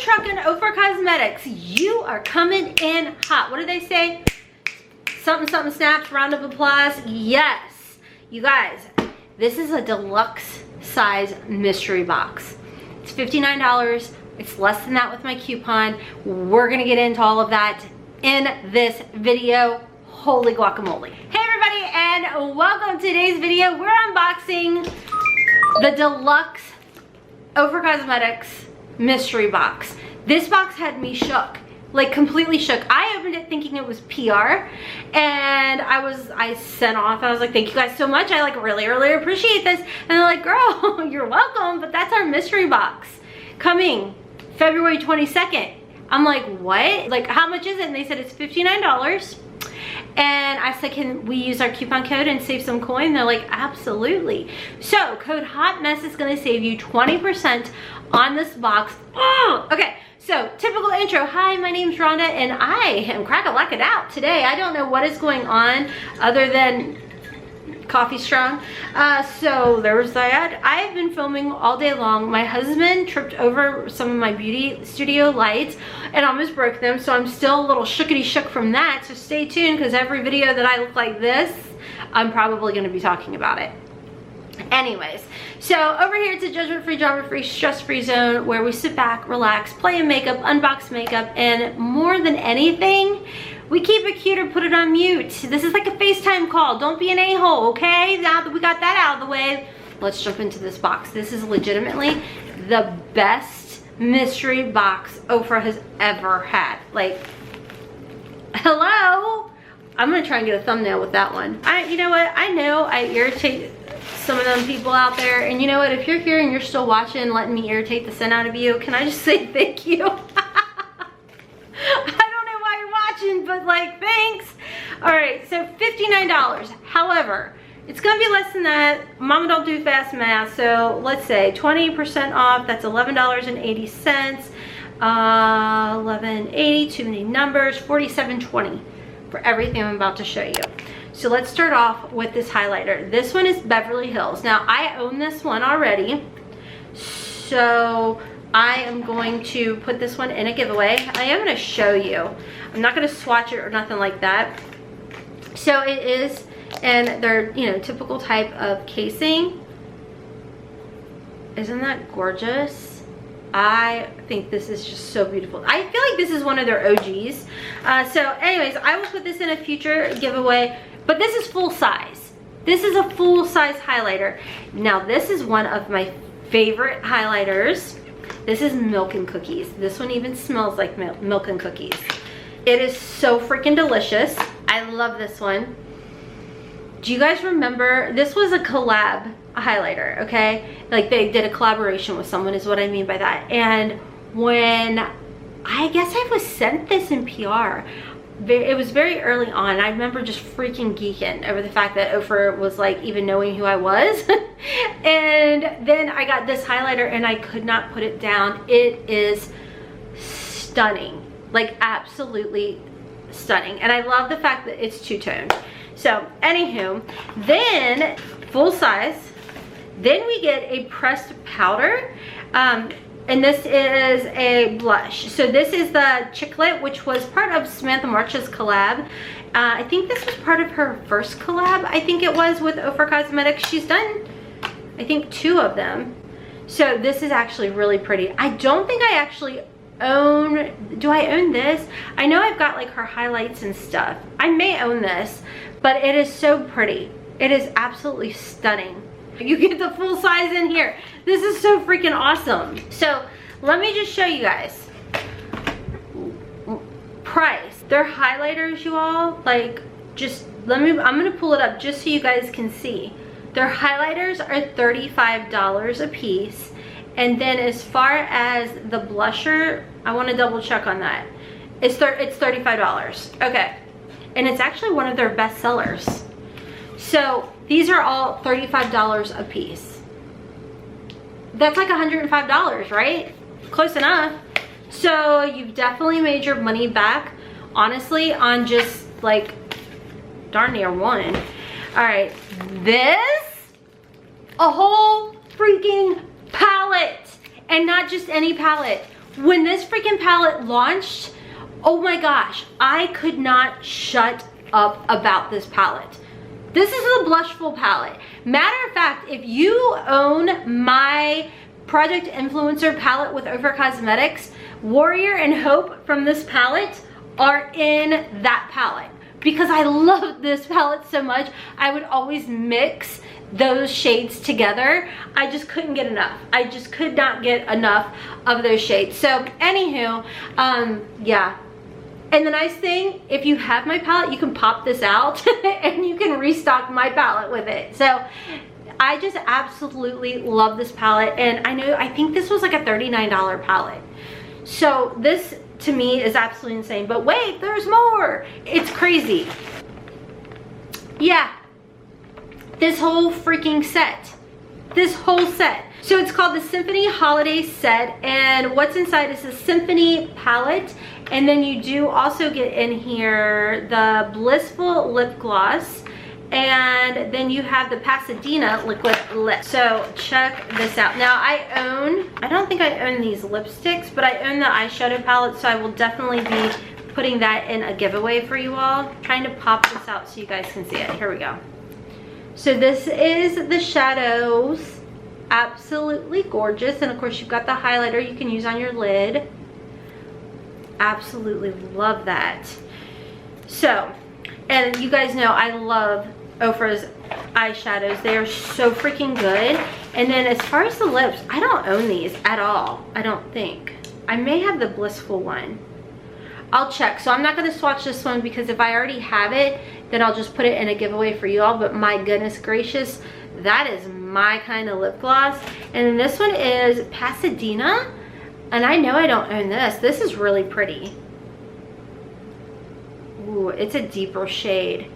truck in OFRA Cosmetics. You are coming in hot. What do they say? Something, something snaps, round of applause. Yes. You guys, this is a deluxe size mystery box. It's $59. It's less than that with my coupon. We're gonna get into all of that in this video. Holy guacamole. Hey everybody, and welcome to today's video. We're unboxing the deluxe OFRA Cosmetics mystery box. This box had me shook, like completely shook. I opened it thinking it was PR, and I sent off, I was like, thank you guys so much. I like really appreciate this. And they're like, girl, you're welcome, but that's our mystery box coming February 22nd. I'm like, what? Like, how much is it? And they said it's $59. And I said, can we use our coupon code and save some coin? They're like, absolutely. So code HOTMESS is gonna save you 20% on this box. Oh, okay, so typical intro. Hi, my name's Rhonda and I am crack-a-lack-it out today. I don't know what is going on other than coffee strong. So there was that. I've been filming all day long. My husband tripped over some of my beauty studio lights and almost broke them, so I'm still a little shookity shook from that. So stay tuned, because every video that I look like this, I'm probably going to be talking about it. Anyways, so over here it's a judgment-free, drama-free, stress-free zone where we sit back, relax, play in makeup, unbox makeup, and more than anything, we keep it cute or put it on mute. This is like a FaceTime call. Don't be an a-hole, okay? Now that we got that out of the way, let's jump into this box. This is legitimately the best mystery box OFRA has ever had. Like, hello? I'm gonna try and get a thumbnail with that one. You know what? I know I irritate some of them people out there, and you know what? If you're here and you're still watching, letting me irritate the sin out of you, can I just say thank you? But like, thanks. All right, so $59. However, it's gonna be less than that. Mama don't do fast math, so let's say 20% off. That's $11.80. 11.80, too many numbers. $47.20 for everything I'm about to show you. So let's start off with this highlighter. This one is Beverly Hills. Now I own this one already, so I am going to put this one in a giveaway. I am going to show you. I'm not going to swatch it or nothing like that. So it is, and they're, you know, typical type of casing. Isn't that gorgeous? I think this is just so beautiful. I feel like this is one of their OGs. So anyways, I will put this in a future giveaway, but this is full size. This is a full size highlighter. Now this is one of my favorite highlighters. This is Milk and Cookies. This one even smells like milk and cookies. It is so freaking delicious. I love this one. Do you guys remember? This was a collab highlighter, okay? Like they did a collaboration with someone is what I mean by that. And when, I guess I was sent this in PR. It was very early on. I remember just freaking geeking over the fact that OFRA was like even knowing who I was. And then I got this highlighter and I could not put it down. It is stunning, like absolutely stunning. And I love the fact that it's two-toned. So anywho, then full size, then we get a pressed powder. And this is a blush. So this is the Chiclet, which was part of Samantha March's collab. I think this was part of her first collab. I think it was with OFRA Cosmetics. She's done, I think, 2 of them. So this is actually really pretty. I don't think I actually own, do I own this? I know I've got like her highlights and stuff. I may own this, but it is so pretty. It is absolutely stunning. You get the full size in here. This is so freaking awesome. So let me just show you guys. Price. Their highlighters, you all, like, just let me, I'm gonna pull it up just so you guys can see. Their highlighters are $35 a piece. And then as far as the blusher, I wanna double check on that. It's $35, okay. And it's actually one of their best sellers. So these are all $35 a piece. That's like $105, right? Close enough. So you've definitely made your money back, honestly, on just like darn near one. All right, this, a whole freaking palette, and not just any palette. When this freaking palette launched, oh my gosh, I could not shut up about this palette. This is the Blushful palette. Matter of fact, if you own my Project Influencer palette with OFRA Cosmetics, Warrior and Hope from this palette are in that palette. Because I love this palette so much, I would always mix those shades together. I just couldn't get enough. I just could not get enough of those shades. So anywho, yeah. And the nice thing, if you have my palette, you can pop this out and you can restock my palette with it. So I just absolutely love this palette. And I think this was like a $39 palette. So this to me is absolutely insane. But wait, there's more. It's crazy. Yeah. This whole freaking set. This whole set. So it's called the Symphony Holiday Set, and what's inside is a Symphony palette, and then you do also get in here the Blissful Lip Gloss, and then you have the Pasadena Liquid Lip. So check this out. Now I don't think I own these lipsticks, but I own the eyeshadow palette, so I will definitely be putting that in a giveaway for you all. I'm trying to pop this out so you guys can see it. Here we go. So this is the shadows. Absolutely gorgeous, and of course you've got the highlighter you can use on your lid. Absolutely love that. So, and you guys know I love OFRA's eyeshadows. They are so freaking good. And then as far as the lips, I don't own these at all, I don't think. I may have the Blissful one. I'll check. So I'm not going to swatch this one because if I already have it, then I'll just put it in a giveaway for you all. But my goodness gracious, that is my kind of lip gloss. And then this one is Pasadena, and I know I don't own this. This is really pretty. Ooh, it's a deeper shade,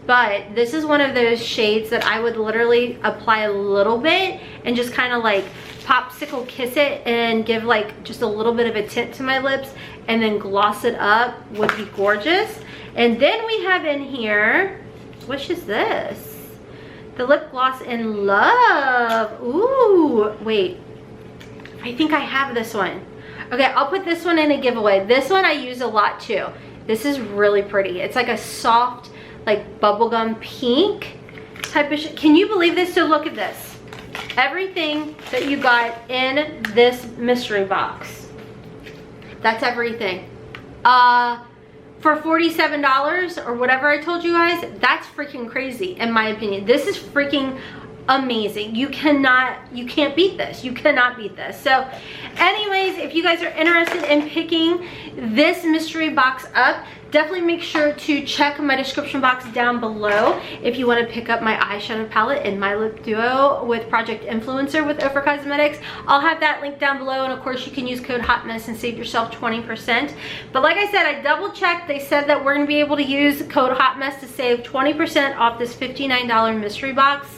but this is one of those shades that I would literally apply a little bit and just kind of like popsicle kiss it and give like just a little bit of a tint to my lips, and then gloss it up would be gorgeous. And then we have in here, which is this? The Lip Gloss in Love. Ooh, wait. I think I have this one. Okay, I'll put this one in a giveaway. This one I use a lot too. This is really pretty. It's like a soft, like bubblegum pink type of Can you believe this? So look at this. Everything that you got in this mystery box. That's everything. For $47 or whatever I told you guys, that's freaking crazy in my opinion. This is freaking amazing. You can't beat this. You cannot beat this. So anyways, if you guys are interested in picking this mystery box up, definitely make sure to check my description box down below if you want to pick up my eyeshadow palette and my lip duo with Project Influencer with OFRA Cosmetics. I'll have that link down below, and of course you can use code HOTMESS and save yourself 20%. But like I said, I double checked. They said that we're going to be able to use code HOTMESS to save 20% off this $59 mystery box.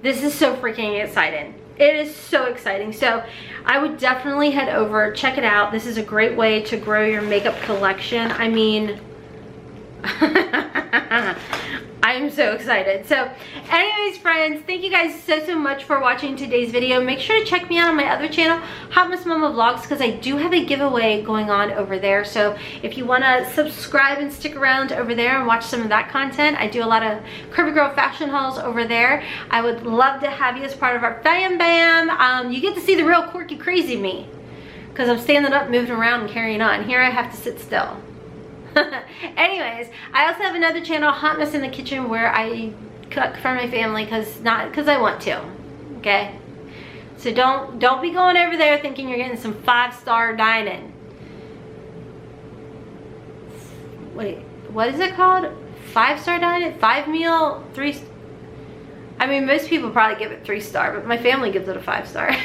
This is so freaking exciting. It is so exciting. So I would definitely head over, check it out. This is a great way to grow your makeup collection. I mean, I am so excited. So anyways, friends, thank you guys so much for watching today's video. Make sure to check me out on my other channel, Hotmess Momma Vlogs, because I do have a giveaway going on over there. So if you want to subscribe and stick around over there and watch some of that content, I do a lot of Curvy Girl fashion hauls over there. I would love to have you as part of our fam bam. You get to see the real quirky crazy me, because I'm standing up, moving around, and carrying on. Here I have to sit still. Anyways, I also have another channel, Hotmess in the Kitchen, where I cook for my family because I want to. Okay, so don't be going over there thinking you're getting some 5-star dining. Wait, what is it called? 5-star dining? 5-meal? 3? I mean, most people probably give it 3-star, but my family gives it a 5-star.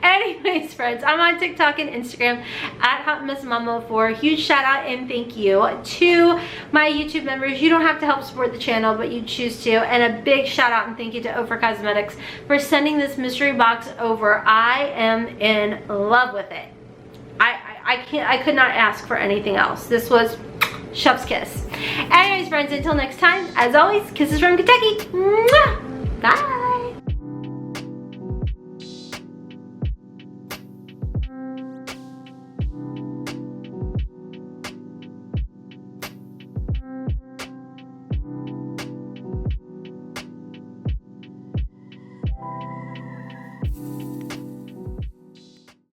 Anyways, friends, I'm on TikTok and Instagram at Hotmess Momma for a huge shout out and thank you to my YouTube members. You don't have to help support the channel, but you choose to. And a big shout out and thank you to OFRA Cosmetics for sending this mystery box over. I am in love with it. I could not ask for anything else. This was chef's kiss. Anyways, friends, until next time, as always, kisses from Kentucky. Mwah! Bye.